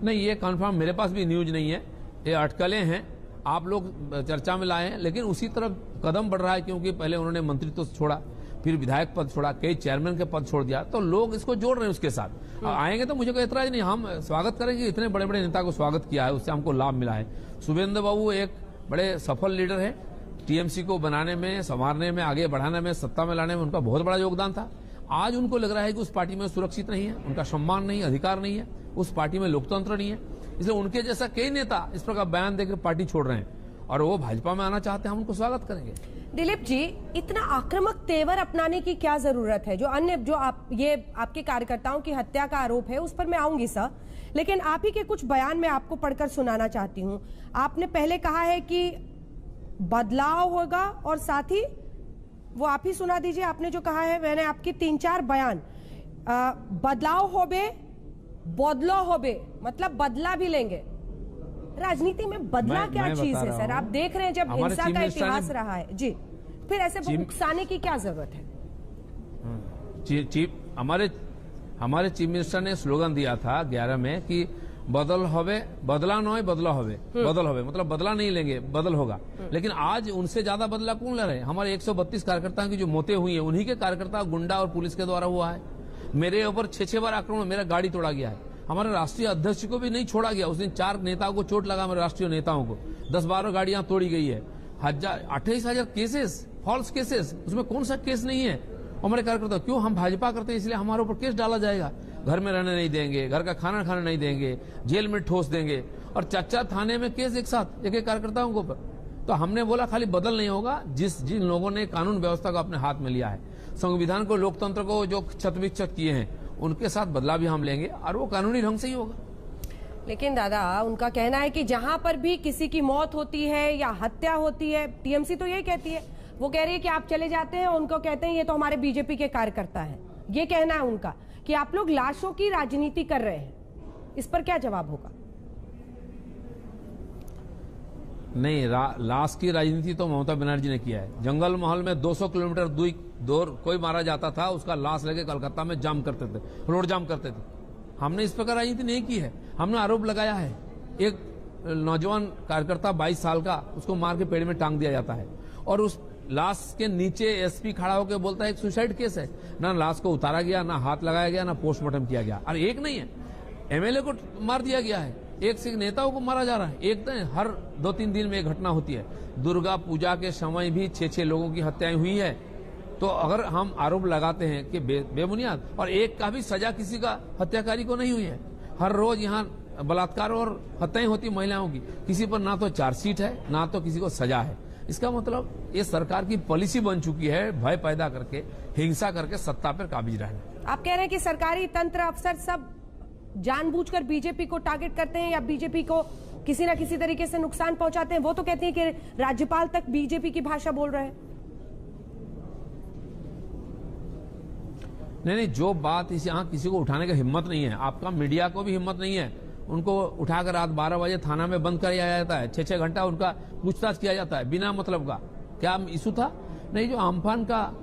नहीं, ये कंफर्म मेरे पास भी न्यूज नहीं है, ये अटकलें हैं, आप लोग चर्चा में लाए हैं। लेकिन उसी तरफ कदम बढ़ रहा है, क्योंकि पहले उन्होंने मंत्रित्व छोड़ा, फिर विधायक पद छोड़ा, कई चेयरमैन के पद छोड़ दिया, तो लोग इसको जोड़ रहे हैं उसके साथ। आएंगे तो मुझे कोई एतराज नहीं, हम स्वागत करेंगे। इतने बड़े बड़े नेता को स्वागत किया है, उससे हमको लाभ मिला है। शुभेंदु बाबू एक बड़े सफल लीडर है, टीएमसी को बनाने में, संवारने में, आगे बढ़ाने में, सत्ता में लाने में उनका बहुत बड़ा योगदान था। आज उनको लग रहा है कि उस पार्टी में सुरक्षित नहीं है, उनका सम्मान नहीं, अधिकार नहीं है, उस पार्टी में लोकतंत्र नहीं है, इसलिए उनके जैसा कई नेता इस प्रकार बयान देकर पार्टी छोड़ रहे हैं और वो भाजपा में आना चाहते हैं, हम उनको स्वागत करेंगे। दिलीप जी, इतना आक्रामक तेवर अपनाने की क्या जरूरत है? जो अन्य जो ये आपके कार्यकर्ताओं की हत्या का आरोप है उस पर मैं आऊंगी सर, लेकिन आप ही के कुछ बयान मैं आपको पढ़कर सुनाना चाहती हूँ। आपने पहले कहा है कि बदलाव होगा, और साथ ही वो आप ही सुना दीजिए, आपने जो कहा है, मैंने आपके 3-4 बयान, बदलाव होबे, बदलो होबे, मतलब बदला भी लेंगे। राजनीति में बदला क्या चीज है सर? आप देख रहे हैं जब हिंसा का इतिहास रहा है जी, फिर ऐसे उकसाने की क्या जरूरत है? हमारे चीफ मिनिस्टर ने स्लोगन दिया था 11 में कि बदल होवे, बदला न बदला होवे, बदल होवे, मतलब बदला नहीं लेंगे, बदल होगा। लेकिन आज उनसे ज्यादा बदला कौन ले रहे हैं? हमारे 132 कार्यकर्ताओं की जो मौतें हुई है, उन्हीं के कार्यकर्ता गुंडा और पुलिस के द्वारा हुआ है। मेरे ऊपर 6 बार आक्रमण, मेरा गाड़ी तोड़ा गया है। हमारे राष्ट्रीय अध्यक्ष को भी नहीं छोड़ा गया, उस दिन 4 नेताओं को चोट लगा, मेरे राष्ट्रीय नेताओं को 10-12 गाड़ियां तोड़ी गई है। 28,000 केसेस, फॉल्स केसेस, उसमें कौन सा केस नहीं है? हमारे कार्यकर्ता क्यों? हम भाजपा करते हैं इसलिए हमारे ऊपर केस डाला जाएगा, घर में रहने नहीं देंगे, घर का खाना खाने नहीं देंगे, जेल में ठोस देंगे, और 4 थाने में केस एक साथ एक कार्यकर्ताओं के ऊपर। तो हमने बोला खाली बदल नहीं होगा, जिन लोगों ने कानून व्यवस्था को अपने हाथ में लिया है, संविधान को, लोकतंत्र को जो क्षत किए हैं, उनके साथ बदला भी हम लेंगे, और वो कानूनी ढंग से ही होगा। लेकिन दादा, उनका कहना है कि जहां पर भी किसी की मौत होती है या हत्या होती है, टीएमसी तो यही कहती है, वो कह रही है कि आप चले जाते हैं, उनको कहते हैं ये तो हमारे बीजेपी के कार्यकर्ता हैं। ये कहना है उनका कि आप लोग लाशों की राजनीति कर रहे हैं। इस पर क्या जवाब होगा? नहीं, लाश की राजनीति तो ममता बनर्जी ने किया है। जंगल महल में 200 किलोमीटर दूर कोई मारा जाता था, उसका लाश लेके कलकत्ता में जाम करते थे, रोड जाम करते थे। हमने इस प्रकार राजनीति नहीं की है। हमने आरोप लगाया है, एक नौजवान कार्यकर्ता 22 साल का, उसको मार के पेड़ में टांग दिया जाता है, और उस लाश के नीचे एसपी खड़ा होकर बोलता है एक सुसाइड केस है। ना लाश को उतारा गया, ना हाथ लगाया गया, ना पोस्टमार्टम किया गया। और एक नहीं है, एमएलए को मार दिया गया है, एक से नेताओं को मारा जा रहा है। एक दिन हर 2-3 दिन में एक घटना होती है। दुर्गा पूजा के समय भी 6-6 लोगों की हत्याएं हुई है। तो अगर हम आरोप लगाते हैं कि बेबुनियाद, और एक का भी सजा किसी का हत्याकारी को नहीं हुई है। हर रोज यहाँ बलात्कार और हत्याएं होती महिलाओं की, किसी पर ना तो चार्जशीट है, ना तो किसी को सजा है। इसका मतलब ये सरकार की पॉलिसी बन चुकी है, भय पैदा करके, हिंसा करके सत्ता पर काबिज रहना। आप कह रहे हैं कि सरकारी तंत्र, अफसर सब जानबूझकर बीजेपी को टारगेट करते हैं या बीजेपी को किसी ना किसी तरीके से नुकसान पहुंचाते हैं। वो तो कहती है कि राज्यपाल तक बीजेपी की भाषा बोल रहे हैं। नहीं, जो बात इस यहाँ किसी को उठाने की हिम्मत नहीं है, आपका मीडिया को भी हिम्मत नहीं है। उनको उठाकर रात 12 बजे थाना में बंद कर दिया जाता है, 6-6 घंटा उनका पूछताछ किया जाता है बिना मतलब का। क्या इशू था? नहीं, जो अम्फान का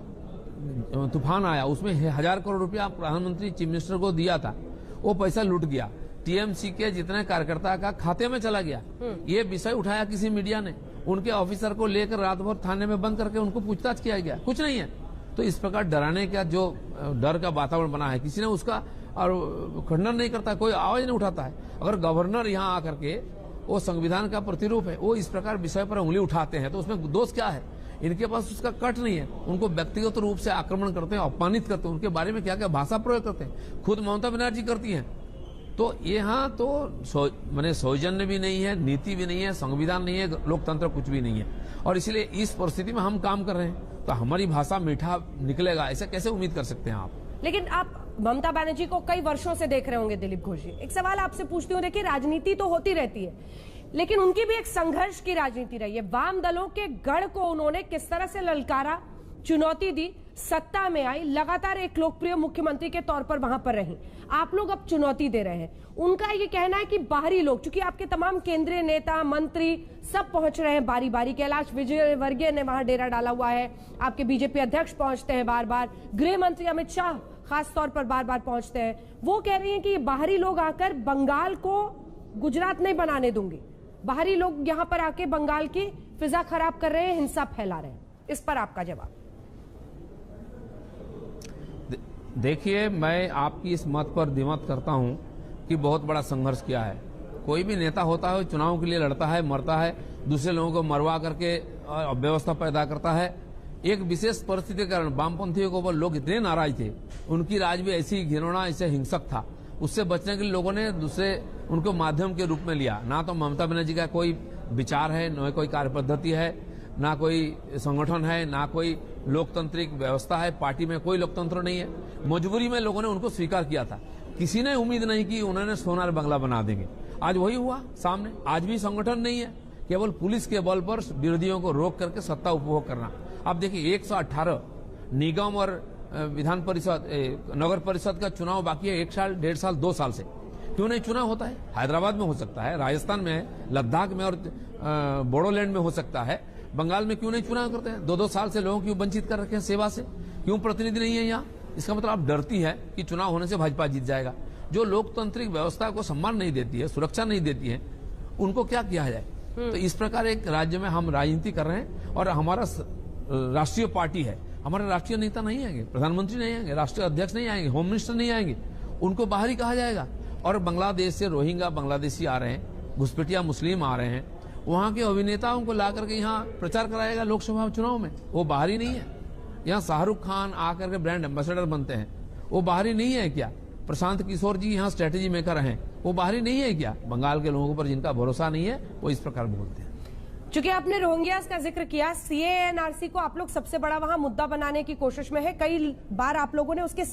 तूफान आया उसमें 1000 करोड़ रुपया प्रधानमंत्री चीफ मिनिस्टर को दिया था, वो पैसा लूट गया, टीएमसी के जितने कार्यकर्ता का खाते में चला गया। ये विषय उठाया किसी मीडिया ने, उनके ऑफिसर को लेकर रात भर थाने में बंद करके उनको पूछताछ किया गया, कुछ नहीं है। तो इस प्रकार डराने का जो डर का वातावरण बना है, किसी ने उसका और खंडन नहीं करता, कोई आवाज नहीं उठाता है। अगर गवर्नर यहाँ आकर के वो संविधान का प्रतिरूप है, वो इस प्रकार विषय पर उंगली उठाते हैं तो उसमें दोष क्या है? इनके पास उसका कट नहीं है। उनको व्यक्तिगत रूप से आक्रमण करते हैं, अपमानित करते हैं, उनके बारे में क्या क्या भाषा प्रयोग करते हैं, खुद ममता बनर्जी करती हैं। तो यहाँ तो मैंने सौजन्य भी नहीं है, नीति भी नहीं है, संविधान नहीं है, लोकतंत्र कुछ भी नहीं है। और इसलिए इस परिस्थिति में हम काम कर रहे हैं तो हमारी भाषा मीठा निकलेगा, ऐसा कैसे उम्मीद कर सकते हैं आप? लेकिन आप ममता बनर्जी को कई वर्षों से देख रहे होंगे दिलीप घोष जी। एक सवाल आपसे पूछती हूँ, देखिए राजनीति तो होती रहती है लेकिन उनकी भी एक संघर्ष की राजनीति रही है। वाम दलों के गढ़ को उन्होंने किस तरह से ललकारा, चुनौती दी, सत्ता में आई, लगातार एक लोकप्रिय मुख्यमंत्री के तौर पर वहां पर रही। आप लोग अब चुनौती दे रहे हैं। उनका ये कहना है कि बाहरी लोग, चूंकि आपके तमाम केंद्रीय नेता मंत्री सब पहुंच रहे हैं बारी बारी, कैलाश विजयवर्गीय ने वहां डेरा डाला हुआ है, आपके बीजेपी अध्यक्ष पहुंचते हैं बार बार, गृह मंत्री अमित शाह खास तौर पर बार बार पहुंचते हैं। वो कह रही हैं कि बाहरी लोग आकर बंगाल को गुजरात नहीं बनाने दूंगी, बाहरी लोग यहां पर आके बंगाल की फिजा खराब कर रहे हैं, हिंसा फैला रहे हैं। इस पर आपका जवाब? देखिए, मैं आपकी इस मत पर दिमत करता हूं कि बहुत बड़ा संघर्ष किया है। कोई भी नेता होता है चुनाव के लिए लड़ता है, मरता है, दूसरे लोगों को मरवा करके अव्यवस्था पैदा करता है। एक विशेष परिस्थिति के कारण वामपंथियों के ऊपर लोग इतने नाराज थे, उनकी राज भी ऐसी घिनौना, ऐसे हिंसक था, उससे बचने के लिए लोगों ने दूसरे उनको माध्यम के रूप में लिया। ना तो ममता बनर्जी का कोई विचार है, न कोई कार्य पद्धति है, ना कोई संगठन है, ना कोई लोकतांत्रिक व्यवस्था है, पार्टी में कोई लोकतंत्र नहीं है। मजबूरी में लोगों ने उनको स्वीकार किया था। किसी ने उम्मीद नहीं की उन्होंने सोनार बंगला बना देंगे। आज वही हुआ सामने। आज भी संगठन नहीं है, केवल पुलिस के बल पर विरोधियों को रोक करके सत्ता उपभोग करना। अब देखिए 118 निगम और विधान परिषद, नगर परिषद का चुनाव बाकी है 1 साल, 1.5 साल, 2 साल से। क्यों नहीं चुनाव होता है? हैदराबाद में हो सकता है, राजस्थान में, लद्दाख में और बोडोलैंड में हो सकता है। बंगाल में क्यों नहीं चुनाव करते हैं? 2-2 साल से लोगों क्यों वंचित कर रखे हैं सेवा से? क्यों प्रतिनिधि नहीं है यहाँ? इसका मतलब आप डरती है कि चुनाव होने से भाजपा जीत जाएगा। जो लोकतांत्रिक व्यवस्था को सम्मान नहीं देती है, सुरक्षा नहीं देती है, उनको क्या किया जाए? तो इस प्रकार एक राज्य में हम राजनीति कर रहे हैं और हमारा राष्ट्रीय पार्टी है, हमारे राष्ट्रीय नेता नहीं आएंगे, प्रधानमंत्री नहीं आएंगे, राष्ट्रीय अध्यक्ष नहीं आएंगे, होम मिनिस्टर नहीं आएंगे, उनको बाहर ही कहा जाएगा। और बांग्लादेश से रोहिंग्या बांग्लादेशी आ रहे हैं, घुसपैठिया मुस्लिम आ रहे हैं, वहां के अभिनेताओं को ला करके यहाँ प्रचार कराएगा लोकसभा चुनाव में। वो बाहरी नहीं है। यहाँ शाहरुख खान आकर के ब्रांड एम्बेसडर बनते हैं, वो बाहरी नहीं है क्या? प्रशांत किशोर जी यहाँ स्ट्रेटेजी मेकर हैं, वो बाहरी नहीं है क्या? बंगाल के लोगों पर जिनका भरोसा नहीं है वो इस प्रकार बोलते हैं। चूंकि आपने रोहिंग्यास का जिक्र किया, CAA-NRC को आप लोग सबसे बड़ा वहां मुद्दा बनाने की कोशिश में है। कई बार आप लोगों ने उसके,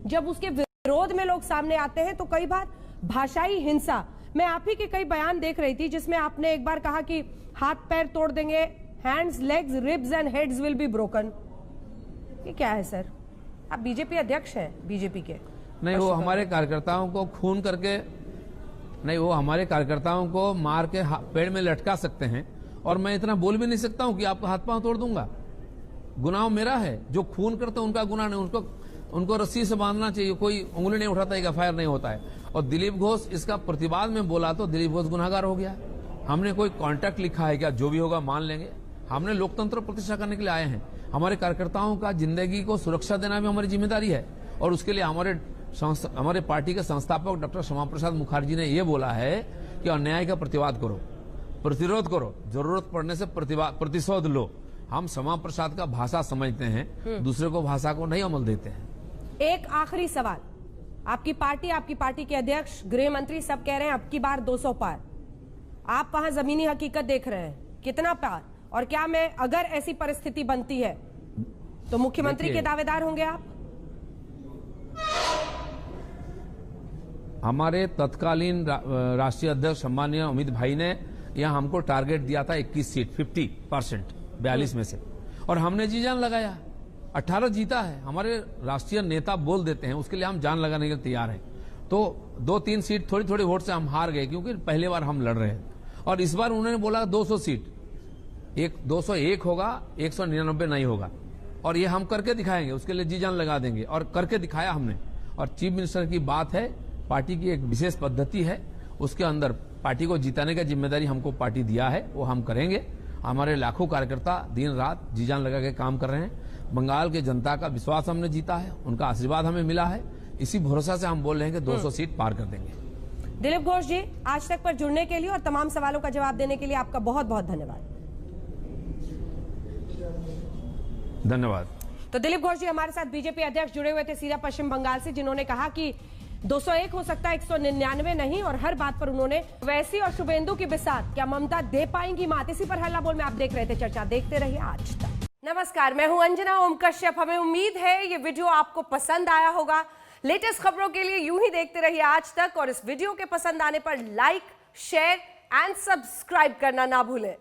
जब उसके विरोध में लोग सामने आते हैं तो कई बार भाषाई हिंसा, मैं आप ही के कई बयान देख रही थी जिसमें आपने एक बार कहा कि हाथ पैर तोड़ देंगे, hands, legs, ribs and heads will be broken. ये क्या है सर? आप बीजेपी अध्यक्ष हैं बीजेपी के। नहीं, वो हमारे कार्यकर्ताओं को खून करके नहीं, वो हमारे कार्यकर्ताओं को मार के पेड़ में लटका सकते हैं और मैं इतना बोल भी नहीं सकता हूं कि आपका हाथ पांव तोड़ दूंगा। गुनाह मेरा है, जो खून करते हैं उनका गुनाह नहीं, उनको रस्सी से बांधना चाहिए, कोई उंगली नहीं उठाता, एक FIR नहीं होता है। और दिलीप घोष इसका प्रतिवाद में बोला तो दिलीप घोष गुनाहगार हो गया। हमने कोई कॉन्ट्रैक्ट लिखा है क्या? जो भी होगा मान लेंगे। हमने लोकतंत्र प्रतिष्ठा करने के लिए आए हैं। हमारे कार्यकर्ताओं का जिंदगी को सुरक्षा देना भी हमारी जिम्मेदारी है और उसके लिए हमारे पार्टी के संस्थापक डॉक्टर श्यामा प्रसाद मुखर्जी ने यह बोला है कि अन्याय का प्रतिवाद करो, प्रतिरोध करो, जरूरत पड़ने से प्रतिशोध लो। हम श्यामा प्रसाद का भाषा समझते हैं, दूसरे को भाषा को नहीं अमल देते हैं। एक आखिरी सवाल, आपकी पार्टी के अध्यक्ष, गृह मंत्री सब कह रहे हैं अब की बार 200 पार। आप वहां जमीनी हकीकत देख रहे हैं, कितना पार? और क्या मैं, अगर ऐसी परिस्थिति बनती है तो मुख्यमंत्री के दावेदार होंगे आप? हमारे तत्कालीन राष्ट्रीय अध्यक्ष सम्मानीय अमित भाई ने यहां हमको टारगेट दिया था 21 सीट, 50%, 42 में से, और हमने जी जान लगाया, 18 जीता है। हमारे राष्ट्रीय नेता बोल देते हैं, उसके लिए हम जान लगाने के लिए तैयार हैं। तो 2-3 सीट थोड़ी थोड़ी वोट से हम हार गए क्योंकि पहले बार हम लड़ रहे हैं। और इस बार उन्होंने बोला 200 सीट, 201 होगा, 199 नहीं होगा, और ये हम करके दिखाएंगे, उसके लिए जी जान लगा देंगे, और करके दिखाया हमने। और चीफ मिनिस्टर की बात है, पार्टी की एक विशेष पद्धति है, उसके अंदर पार्टी को जिताने का जिम्मेदारी हमको पार्टी दिया है, वो हम करेंगे। हमारे लाखों कार्यकर्ता दिन रात जी जान लगा के काम कर रहे हैं। बंगाल के जनता का विश्वास हमने जीता है, उनका आशीर्वाद हमें मिला है। इसी भरोसा से हम बोल रहे हैं कि 200 सीट पार कर देंगे। दिलीप घोष जी, आज तक पर जुड़ने के लिए और तमाम सवालों का जवाब देने के लिए आपका बहुत बहुत धन्यवाद। धन्यवाद। तो दिलीप घोष जी हमारे साथ बीजेपी अध्यक्ष जुड़े हुए थे सीधा पश्चिम बंगाल से, जिन्होंने कहा कि 201 हो सकता है, 199 नहीं, और हर बात पर उन्होंने वैसी और शुभेंदु की बिसात क्या ममता दे पाएंगी मात। इसी पर हल्ला बोल में आप देख रहे थे चर्चा, देखते रहिए आज तक। नमस्कार, मैं हूं अंजना ओम कश्यप। हमें उम्मीद है ये वीडियो आपको पसंद आया होगा। लेटेस्ट खबरों के लिए यूं ही देखते रहिए आज तक, और इस वीडियो के पसंद आने पर लाइक, शेयर एंड सब्सक्राइब करना ना भूलें।